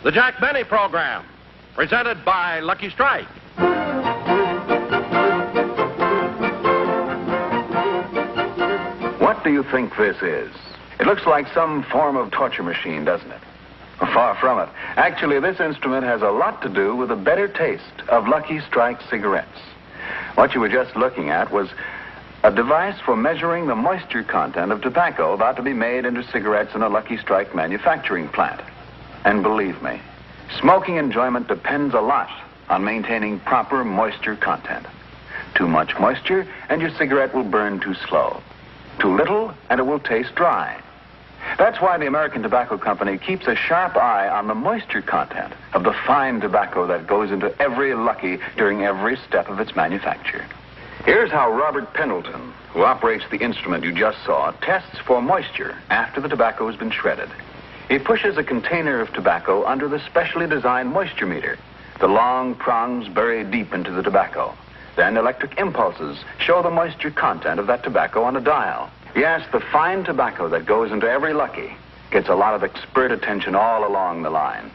The Jack Benny Program, presented by Lucky Strike. What do you think this is? It looks like some form of torture machine, doesn't it? Far from it. Actually, this instrument has a lot to do with the better taste of Lucky Strike cigarettes. What you were just looking at was a device for measuring the moisture content of tobacco about to be made into cigarettes in a Lucky Strike manufacturing plant. And believe me, smoking enjoyment depends a lot on maintaining proper moisture content. Too much moisture, and your cigarette will burn too slow. Too little, and it will taste dry. That's why the American Tobacco Company keeps a sharp eye on the moisture content of the fine tobacco that goes into every Lucky during every step of its manufacture. Here's how Robert Pendleton, who operates the instrument you just saw, tests for moisture after the tobacco has been shredded. He pushes a container of tobacco under the specially designed moisture meter. The long prongs bury deep into the tobacco. Then electric impulses show the moisture content of that tobacco on a dial. Yes, the fine tobacco that goes into every Lucky gets a lot of expert attention all along the line.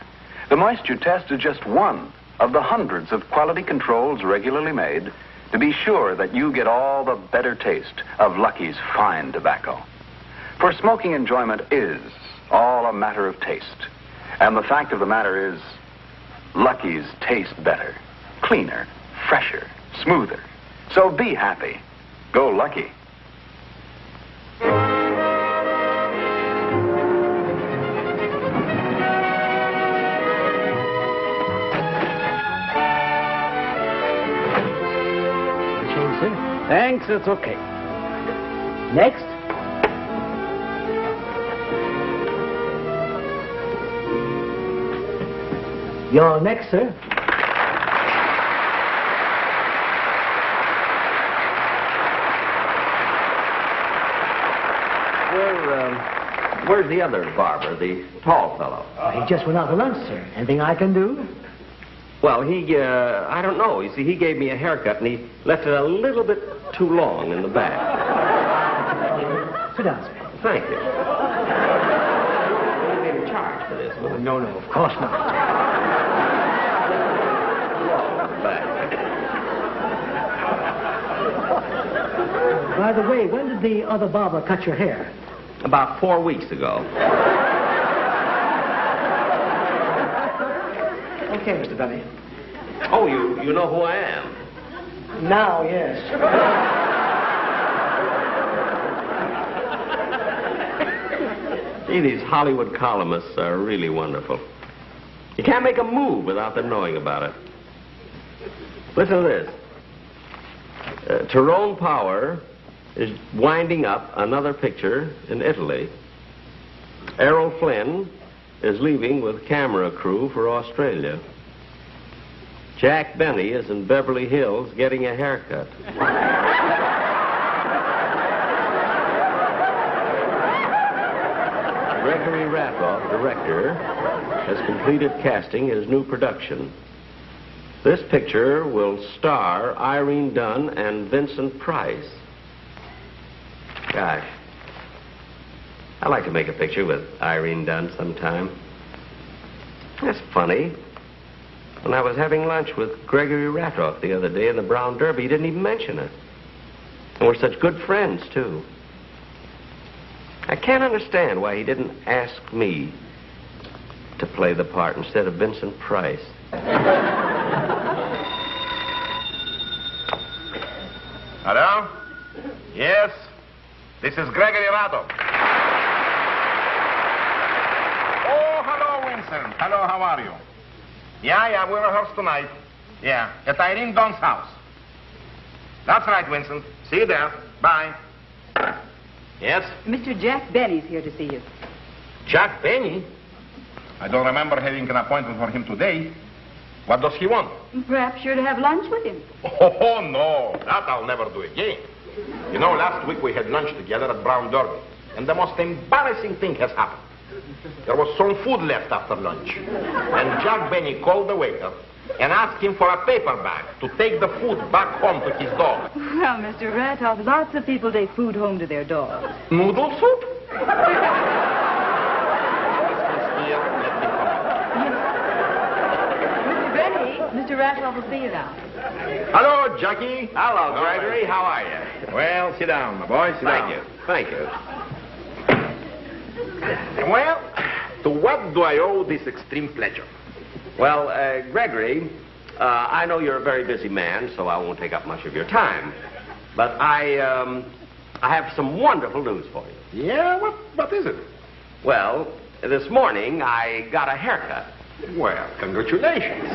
The moisture test is just one of the hundreds of quality controls regularly made to be sure that you get all the better taste of Lucky's fine tobacco. For smoking enjoyment is all a matter of taste. And the fact of the matter is, Lucky's taste better, cleaner, fresher, smoother. So be happy. Go Lucky. Thanks, it's okay. Next. You're next, sir. Where's the other barber, the tall fellow? He just went out to lunch, sir. Anything I can do? Well, I don't know. You see, he gave me a haircut, and he left it a little bit too long in the back. Sit down, sir. Thank you. You made a charge for this, will you? No, of course not. Back. By the way, when did the other barber cut your hair? About 4 weeks ago. Okay, Mr. Benny. Oh, you know who I am? Now, yes. See, these Hollywood columnists are really wonderful. You can't make a move without them knowing about it. Listen to this. Tyrone Power is winding up another picture in Italy. Errol Flynn is leaving with camera crew for Australia. Jack Benny is in Beverly Hills getting a haircut. Gregory Ratoff, director, has completed casting his new production. This picture will star Irene Dunn and Vincent Price. Gosh, I'd like to make a picture with Irene Dunn sometime. That's funny. When I was having lunch with Gregory Ratoff the other day in the Brown Derby, he didn't even mention it. And we're such good friends, too. I can't understand why he didn't ask me to play the part instead of Vincent Price. Hello? Yes? This is Gregory Ratoff. Oh, hello, Vincent. Hello, how are you? Yeah, we rehearse tonight. Yeah, at Irene Dunn's house. That's right, Vincent. See you there. Bye. Yes? Mr. Jack Benny's here to see you. Jack Benny? I don't remember having an appointment for him today. What does he want? Perhaps you're to have lunch with him. Oh, no. That I'll never do again. You know, last week we had lunch together at Brown Derby, and the most embarrassing thing has happened. There was some food left after lunch, and Jack Benny called the waiter and asked him for a paper bag to take the food back home to his dog. Well, Mr. Ratoff, lots of people take food home to their dogs. Noodle soup? Mr. Ratoff will see you now. Hello, Jackie. Hello, Gregory. How are you? Well, sit down, my boy. Sit down. Thank you. Well, to what do I owe this extreme pleasure? Well, Gregory, I know you're a very busy man, so I won't take up much of your time. But I have some wonderful news for you. Yeah? What is it? Well, this morning I got a haircut. Well, congratulations.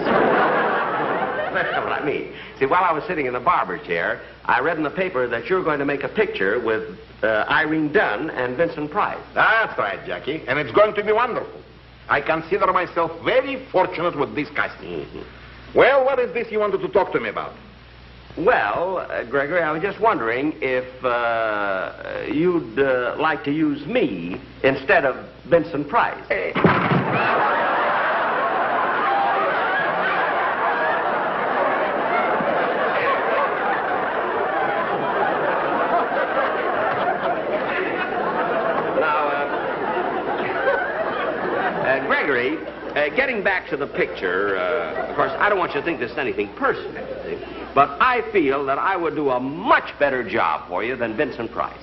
That's what I mean. See, while I was sitting in the barber chair, I read in the paper that you're going to make a picture with Irene Dunn and Vincent Price. That's right, Jackie. And it's going to be wonderful. I consider myself very fortunate with this casting. Mm-hmm. Well, what is this you wanted to talk to me about? Well, Gregory, I was just wondering if you'd like to use me instead of Vincent Price. Hey. Gregory, getting back to the picture, of course, I don't want you to think this is anything personal, but I feel that I would do a much better job for you than Vincent Price.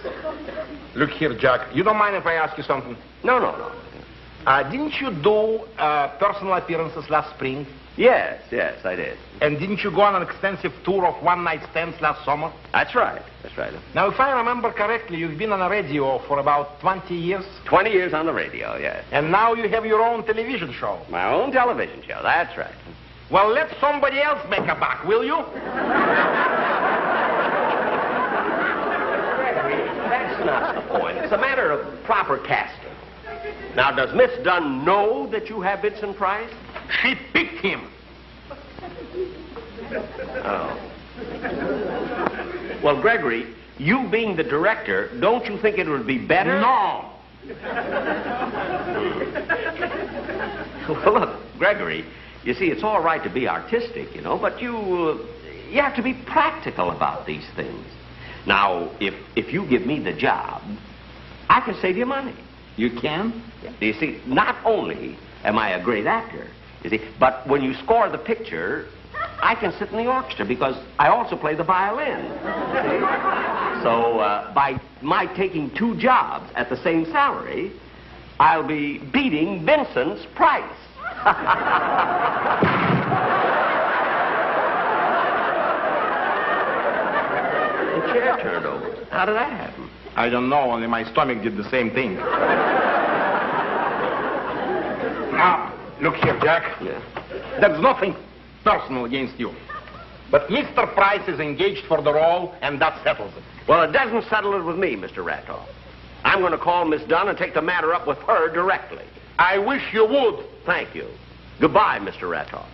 Look here, Jack. You don't mind if I ask you something? No. Didn't you do personal appearances last spring? Yes, I did. And didn't you go on an extensive tour of one-night stands last summer? That's right. Now, if I remember correctly, you've been on the radio for about 20 years? 20 years on the radio, yes. And now you have your own television show? My own television show, that's right. Well, let somebody else make a buck, will you? Gregory, that's not the point. It's a matter of proper casting. Now, does Miss Dunn know that you have Vincent Price? She picked him. Oh. Well, Gregory, you being the director, don't you think it would be better? No. Well, look, Gregory, you see, it's all right to be artistic, but you have to be practical about these things. Now, if you give me the job, I can save you money. You can? You see, not only am I a great actor, you see, but when you score the picture, I can sit in the orchestra because I also play the violin. See? So by my taking two jobs at the same salary, I'll be beating Vincent's price. The chair turned over. How did that happen? I don't know, only my stomach did the same thing. Now, look here, Jack. Yeah. There's nothing personal against you. But Mr. Price is engaged for the role, and that settles it. Well, it doesn't settle it with me, Mr. Ratoff. I'm going to call Miss Dunn and take the matter up with her directly. I wish you would. Thank you. Goodbye, Mr. Ratoff.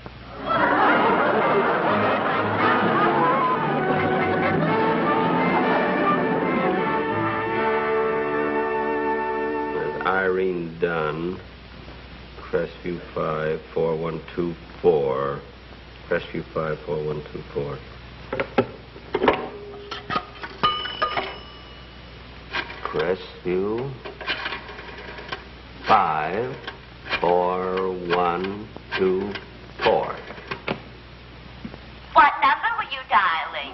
There's Irene Dunn, Crestview 5, 4124. Crestview 5, 4124. Crestview 5, 4124. What number were you dialing?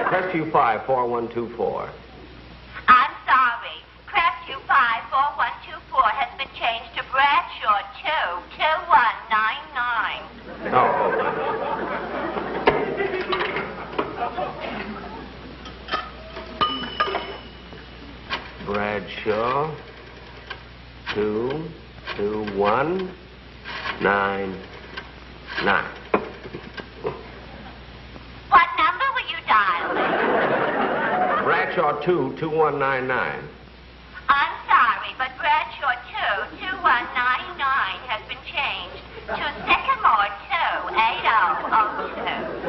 Crestview 5, 4124. I'm sorry. Crestview 5, 4124 has been changed to Bradshaw 2, 2199. Oh. Bradshaw 22199. What number were you dialing? Bradshaw 22199. I'm sorry, but Bradshaw 2, 2199 has been changed to Sycamore 2, 8002.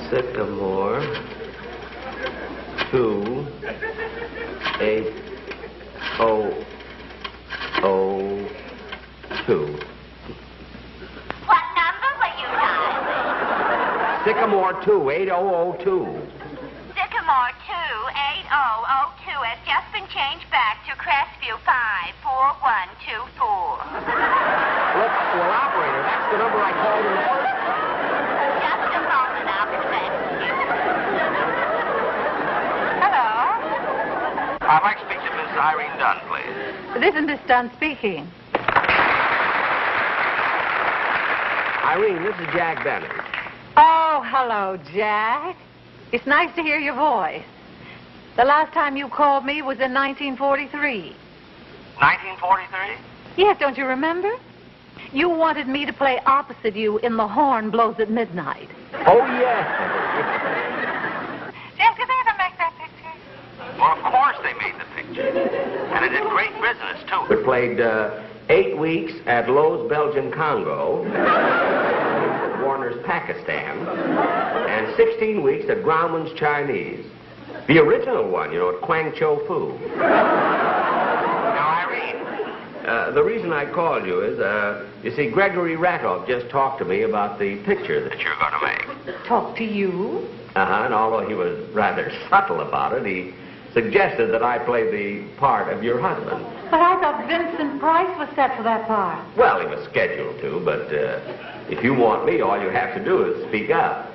Sycamore 28002. What number were you dialing? Sycamore 28002. Sycamore 2, change back to Crestview 54124. Well, operator, that's the number I called in the first place. Just a moment, I'll present you. Hello? I'd like to speak to Miss Irene Dunn, please. This is Miss Dunn speaking. Irene, this is Jack Benny. Oh, hello, Jack. It's nice to hear your voice. The last time you called me was in 1943. 1943? Yes, don't you remember? You wanted me to play opposite you in The Horn Blows at Midnight. Oh, yes. Jack, did they ever make that picture? Well, of course they made the picture. And it did great business, too. We played 8 weeks at Lowe's Belgian Congo, Warner's Pakistan, and 16 weeks at Grauman's Chinese. The original one, you know, at Kwang Cho Fu. Now, Irene, the reason I called you is, you see, Gregory Ratoff just talked to me about the picture that you're going to make. Talk to you? And although he was rather subtle about it, he suggested that I play the part of your husband. But I thought Vincent Price was set for that part. Well, he was scheduled to, but if you want me, all you have to do is speak up.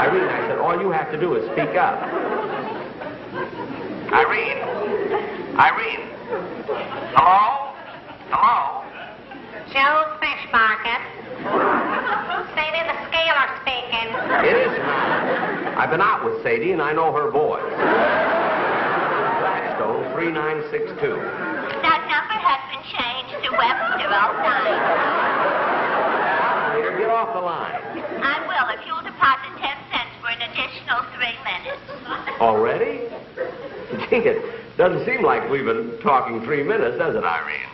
Irene, I said, all you have to do is speak up. Irene? Irene? Hello? Hello? Joe's Fish Market. Sadie the Scaler speaking. It is ma'am. I've been out with Sadie, and I know her voice. Blackstone 3962. That number has been changed to Webster 09. Here, get off the line. I will if you'll deposit 10 cents for an additional 3 minutes. Already? Gee, it doesn't seem like we've been talking 3 minutes, does it, Irene?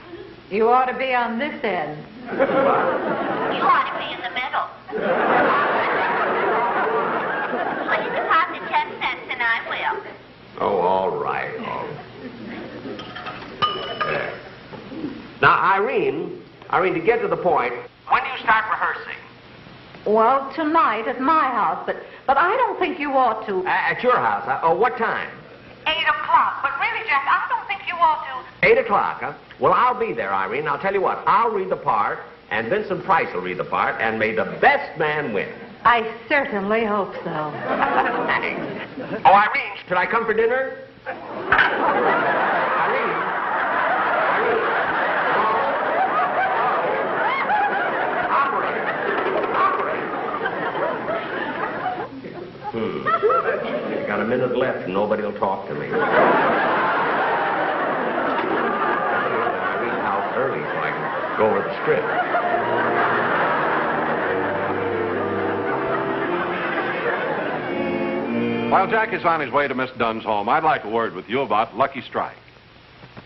You ought to be on this end. You ought to be in the middle. Please deposit 10 cents and I will. Oh, all right. There. Now, Irene, to get to the point, when do you start rehearsing? Well, tonight at my house, but I don't think you ought to. At your house? What time? 8 o'clock. But really, Jack, I don't think you ought to. 8 o'clock, huh? Well, I'll be there, Irene. I'll tell you what. I'll read the part, and Vincent Price will read the part, and may the best man win. I certainly hope so. Thanks. Oh, Irene, should I come for dinner? Irene? Operator. Got a minute left, and nobody will talk to me. I read the house early so I can go over the script. While Jack is on his way to Miss Dunn's home, I'd like a word with you about Lucky Strike.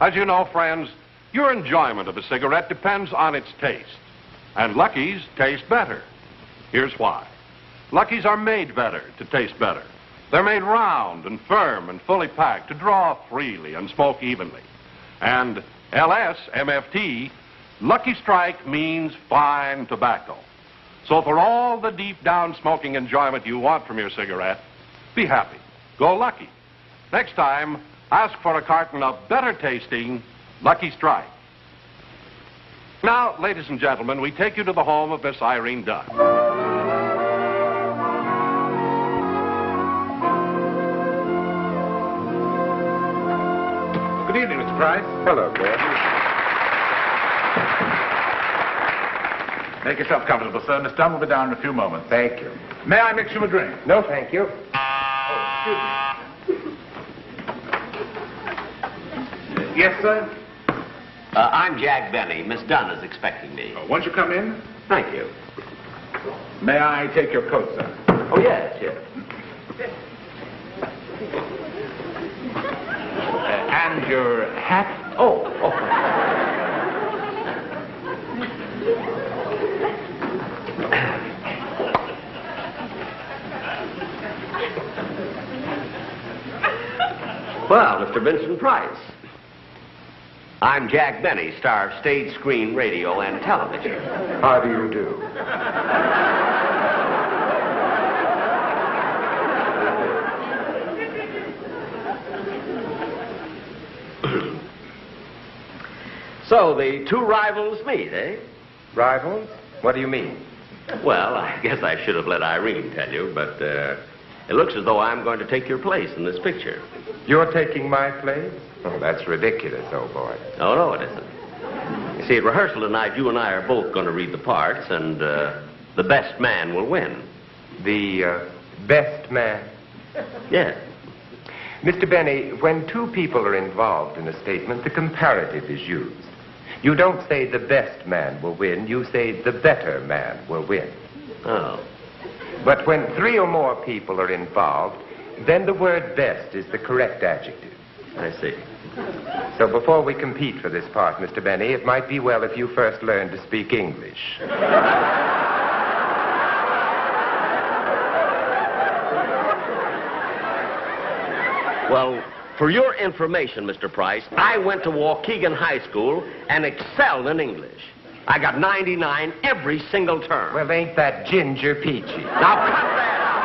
As you know, friends, your enjoyment of a cigarette depends on its taste. And Lucky's taste better. Here's why. Lucky's are made better to taste better. They're made round and firm and fully packed to draw freely and smoke evenly. And LSMFT, Lucky Strike means fine tobacco. So for all the deep down smoking enjoyment you want from your cigarette, be happy. Go Lucky. Next time, ask for a carton of better tasting Lucky Strike. Now, ladies and gentlemen, we take you to the home of Miss Irene Dunn. Good evening, Mr. Price. Hello, Bill. Make yourself comfortable, sir. Miss Dunn will be down in a few moments. Thank you. May I mix you a drink? No, thank you. Yes, sir? I'm Jack Benny. Miss Dunn is expecting me. Won't you come in? Thank you. May I take your coat, sir? Oh, yes, yes. And your hat? Oh. Well, Mr. Vincent Price. I'm Jack Benny, star of stage, screen, radio, and television. How do you do? So the two rivals meet, eh? Rivals? What do you mean? Well, I guess I should have let Irene tell you, but it looks as though I'm going to take your place in this picture. You're taking my place? Oh, that's ridiculous, old boy. Oh, no, it isn't. You see, at rehearsal tonight, you and I are both going to read the parts, and the best man will win. The best man? Yes. Mr. Benny, when two people are involved in a statement, the comparative is used. You don't say the best man will win, you say the better man will win. Oh. But when three or more people are involved, then the word best is the correct adjective. I see. So before we compete for this part, Mr. Benny, it might be well if you first learn to speak English. Well, for your information, Mr. Price, I went to Waukegan High School and excelled in English. I got 99 every single term. Well, ain't that ginger peachy? Now, cut that out!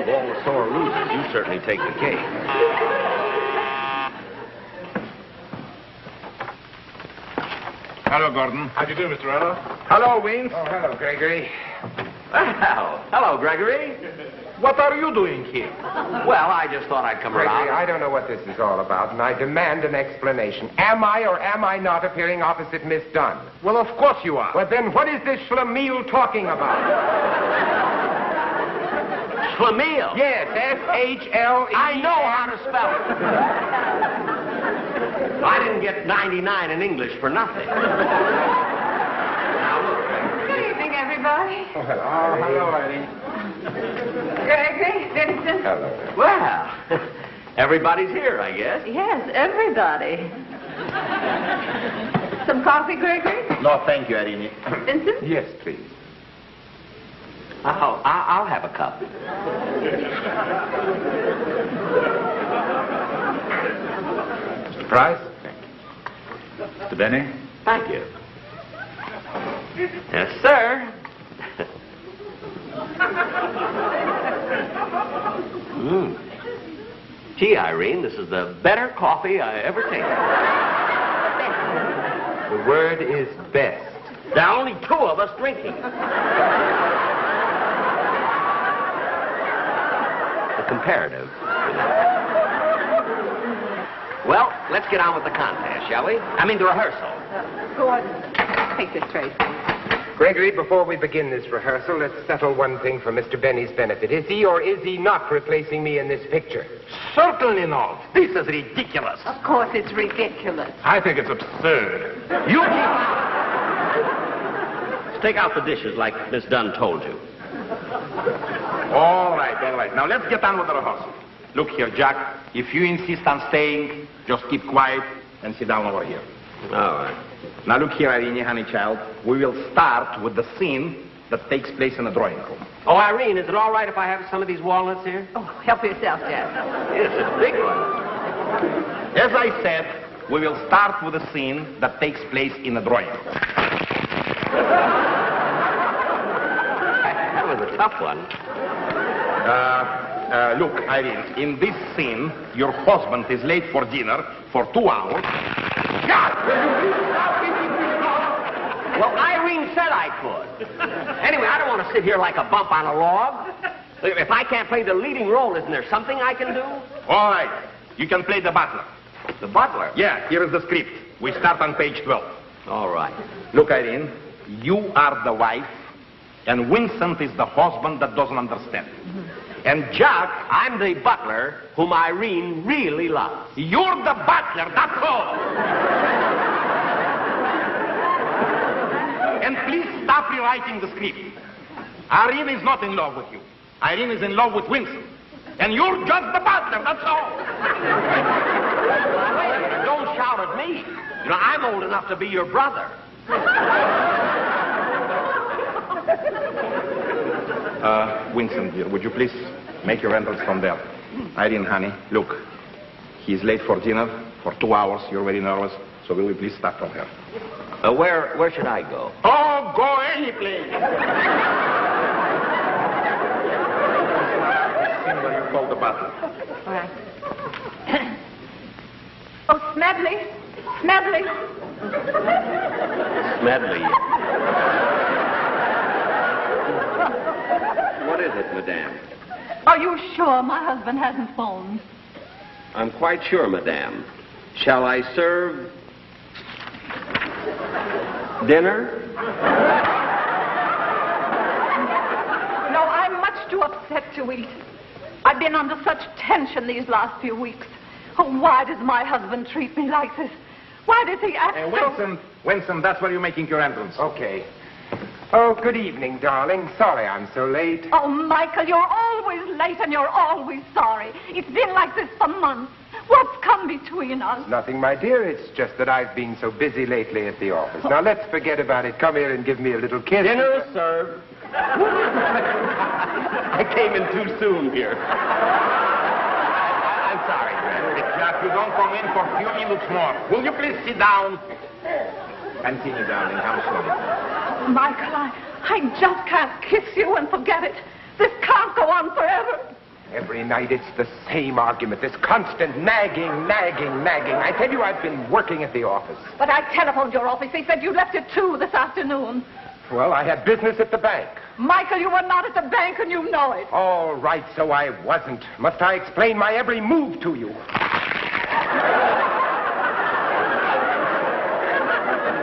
Of all the sore losers, you certainly take the cake. Hello, Gordon. How do you do, Mr. Ellis? Hello, Wayne. Oh, hello, Gregory. Well, hello, Gregory. What are you doing here? Well, I just thought I'd come Gregory, around. I don't know what this is all about, and I demand an explanation. Am I or am I not appearing opposite Miss Dunn? Well, of course you are. Well, then what is this schlemiel talking about? Schlemiel? Yes, S-H-L-E. I know how to spell it. I didn't get 99 in English for nothing. Good evening, everybody. Oh, hello. Oh, hello, Irene. Gregory, Vincent. Hello. Well, everybody's here, I guess. Yes, everybody. Some coffee, Gregory? No, thank you, Irene. Vincent? Yes, please. I'll have a cup. Mr. Price? Mr. Benny? Thank you. Yes, sir. Gee, Irene, this is the better coffee I ever tasted. The word is best. There are only two of us drinking. The comparative. Well, let's get on with the contest, shall we? I mean, the rehearsal. Go on. Take this tray, please. Gregory, before we begin this rehearsal, let's settle one thing for Mr. Benny's benefit. Is he or is he not replacing me in this picture? Certainly not. This is ridiculous. Of course, it's ridiculous. I think it's absurd. You Take out the dishes like Miss Dunn told you. All right, all right. Now let's get on with the rehearsal. Look here, Jack. If you insist on staying, just keep quiet and sit down over here. All right. Now look here, Irene, honey child. We will start with the scene that takes place in the drawing room. Oh, Irene, is it all right if I have some of these walnuts here? Oh, help yourself, Jack. Yes, it's a big one. As I said, we will start with a scene that takes place in the drawing room. That was a tough one. Look, Irene, in this scene, your husband is late for dinner for 2 hours. Well, Irene said I could. Anyway, I don't want to sit here like a bump on a log. If I can't play the leading role, isn't there something I can do? All right. You can play the butler. The butler? Yeah, here is the script. We start on page 12. All right. Look, Irene, you are the wife, and Vincent is the husband that doesn't understand. And Jack, I'm the butler whom Irene really loves. you're the butler, that's all. And please stop rewriting the script. Irene is not in love with you. Irene is in love with Vincent. And you're just the butler, that's all. Wait a minute, don't shout at me. You know, I'm old enough to be your brother. Vincent, dear, would you please make your entrance from there? Irene, honey, look. He's late for dinner for 2 hours. You're very nervous. So will you please start from here? Where should I go? Oh, go any place. Where you call the butler. All right. Oh, Smedley. Smedley. Smedley. What is it, madame? Are you sure my husband hasn't phoned? I'm quite sure, madame. Shall I serve dinner? No, I'm much too upset to eat. I've been under such tension these last few weeks. Oh, why does my husband treat me like this? Why does he act so... Winston, that's where you're making your entrance. Okay. Oh, good evening, darling. Sorry I'm so late. Oh, Michael, you're always late and you're always sorry. It's been like this for months. What's come between us? Nothing, my dear. It's just that I've been so busy lately at the office. Now, let's forget about it. Come here and give me a little kiss. Dinner is served. I came in too soon here. I'm sorry, Jack, you don't come in for a few minutes more. Will you please sit down? Continue, darling. I'm sorry. Michael, I just can't kiss you and forget it. This can't go on forever. Every night it's the same argument, this constant nagging. I tell you, I've been working at the office. But I telephoned your office. They said you left at 2 this afternoon. Well, I had business at the bank. Michael, you were not at the bank and you know it. All right, so I wasn't. Must I explain my every move to you?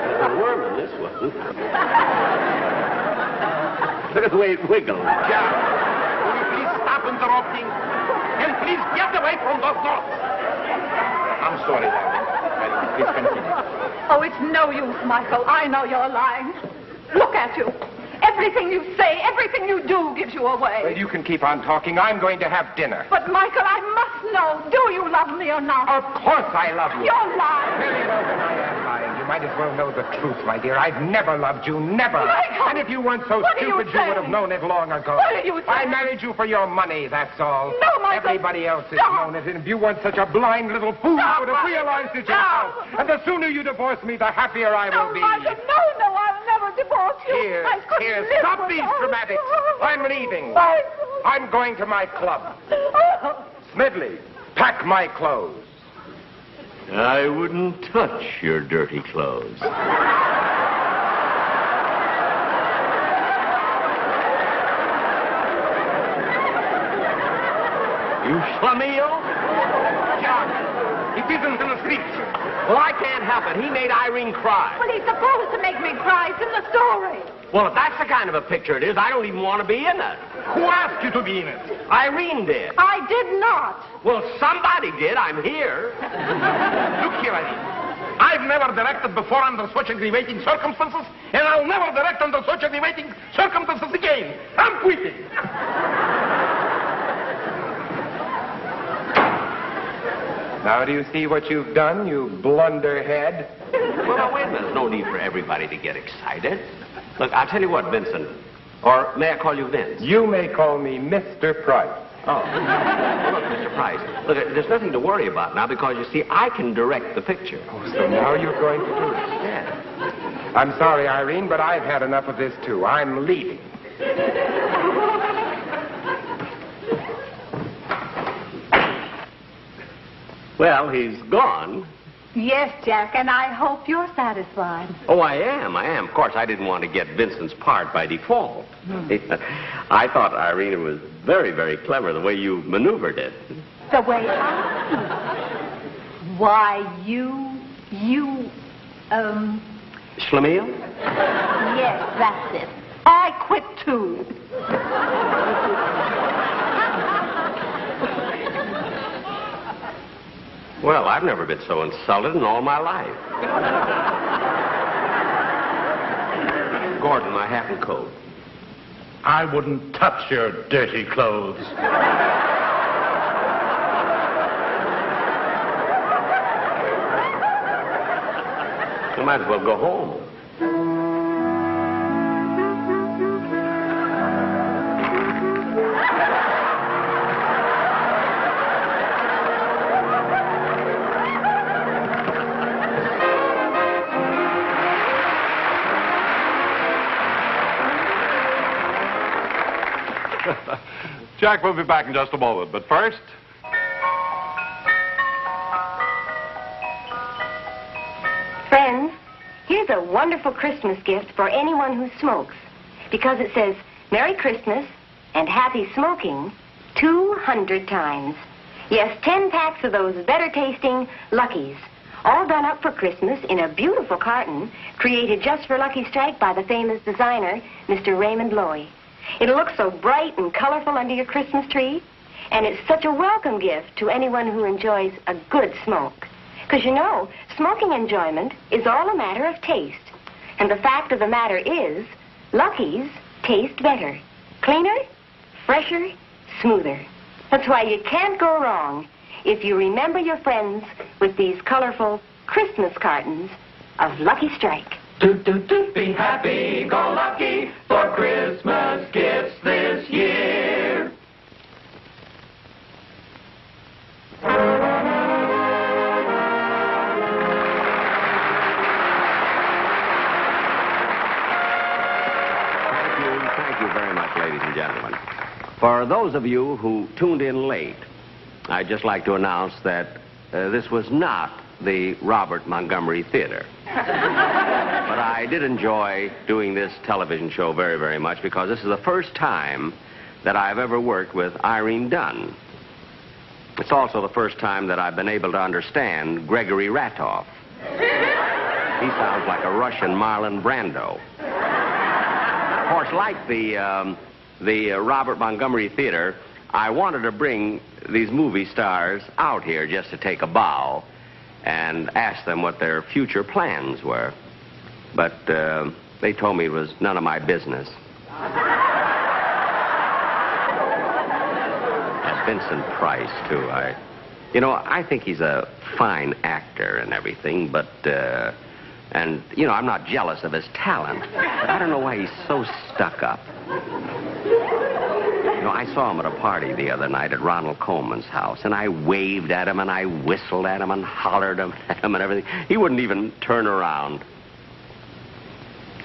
There's a worm in this one. Look at the way it wiggles. Jack, will you please stop interrupting? And please get away from those doors. I'm sorry, darling. Well, please continue. Oh, it's no use, Michael. I know you're lying. Look at you. Everything you say, everything you do gives you away. Well, you can keep on talking. I'm going to have dinner. But, Michael, I must know. Do you love me or not? Of course I love you. You're lying. Very well, then I am lying. You might as well know the truth, my dear. I've never loved you, never. Michael! And if you weren't so What are you stupid, you would have saying? known it long ago. What are you I saying? married you for your money, that's all. No, Michael. Everybody else has Stop. known it, and if you weren't such a blind little fool, Stop, you would have Michael. realized it Stop. yourself. And the sooner you divorce me, the happier I No, will be. Michael, no, I'll never divorce you. Here, I couldn't here, live stop without these dramatics. I'm leaving. Michael. I'm going to my club. Oh. Smedley, pack my clothes. I wouldn't touch your dirty clothes. You schlemiel? Jack, it isn't in the script. Well, I can't help it. He made Irene cry. Well, he's supposed to make me cry. It's in the story. Well, if that's the kind of a picture it is, I don't even want to be in it. Who asked you to be in it? Irene did. I did not. Well, somebody did. I'm here. Look here, Irene. I've never directed before under such aggravating circumstances, and I'll never direct under such aggravating circumstances again. I'm quitting. Now, do you see what you've done, you blunderhead? Well, now, wait a minute. There's no need for everybody to get excited. Look, I'll tell you what, Vincent. Or may I call you Vince? You may call me Mr. Price. Oh. Well, look, Mr. Price. Look, there's nothing to worry about now because, you see, I can direct the picture. Oh, so now you're going to do it? Yeah. I'm sorry, Irene, but I've had enough of this, too. I'm leaving. Well, he's gone. Yes, Jack, and I hope you're satisfied. Oh, I am. Of course, I didn't want to get Vincent's part by default. I thought, Irene, it was very, very clever the way you maneuvered it. The way I... Why, you... Schlemiel? Yes, that's it. I quit, too. Well, I've never been so insulted in all my life. Gordon, my hat and coat. I wouldn't touch your dirty clothes. You might as well go home. Jack will be back in just a moment, but first... a wonderful Christmas gift for anyone who smokes because it says, Merry Christmas and Happy Smoking 200 times. Yes, 10 packs of those better-tasting Luckies, all done up for Christmas in a beautiful carton created just for Lucky Strike by the famous designer, Mr. Raymond Loewy. It'll look so bright and colorful under your Christmas tree, and it's such a welcome gift to anyone who enjoys a good smoke. Because, you know, smoking enjoyment is all a matter of taste. And the fact of the matter is, Luckies taste better. Cleaner, fresher, smoother. That's why you can't go wrong if you remember your friends with these colorful Christmas cartons of Lucky Strike. Be happy, go lucky for Christmas gifts this year. Thank you very much, ladies and gentlemen. For those of you who tuned in late, I'd just like to announce that this was not the Robert Montgomery Theater. But I did enjoy doing this television show very, very much because this is the first time that I've ever worked with Irene Dunn. It's also the first time that I've been able to understand Gregory Ratoff. He sounds like a Russian Marlon Brando. Of course, like the Robert Montgomery Theater, I wanted to bring these movie stars out here just to take a bow and ask them what their future plans were. But they told me it was none of my business. And Vincent Price, too. I think he's a fine actor and everything, but, I'm not jealous of his talent. But I don't know why he's so stuck up. I saw him at a party the other night at Ronald Coleman's house, and I waved at him, and I whistled at him, and hollered at him and everything. He wouldn't even turn around.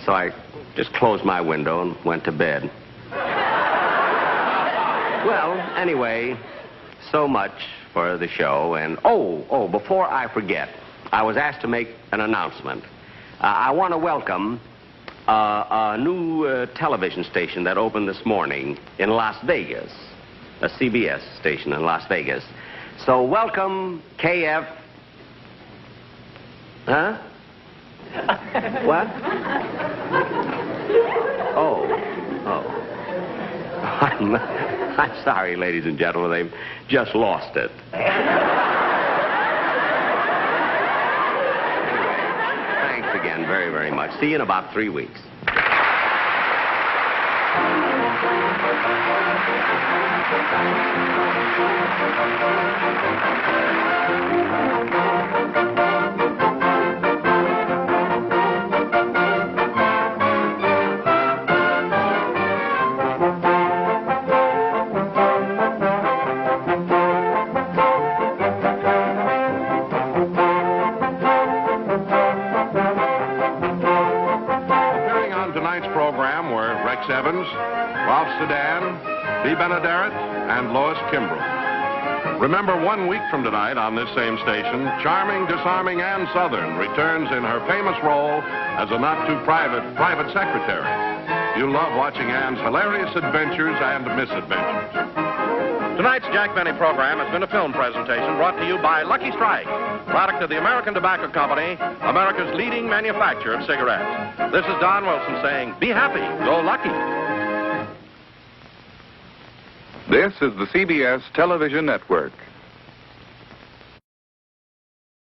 So I just closed my window and went to bed. Well, anyway, so much for the show. And, before I forget, I was asked to make an announcement. I want to welcome a new television station that opened this morning in Las Vegas, a CBS station in Las Vegas. So welcome, KF... Huh? What? Oh. I'm sorry, ladies and gentlemen. They've just lost it. Again, very, very much. See you in about 3 weeks. Evans, Ralph Sedan, Bea Benaderet, and Lois Kimbrough. Remember, 1 week from tonight on this same station, charming, disarming Ann Sothern returns in her famous role as a not-too-private secretary. You'll love watching Ann's hilarious adventures and misadventures. Tonight's Jack Benny program has been a film presentation brought to you by Lucky Strike, product of the American Tobacco Company, America's leading manufacturer of cigarettes. This is Don Wilson saying, be happy, go lucky. This is the CBS Television Network.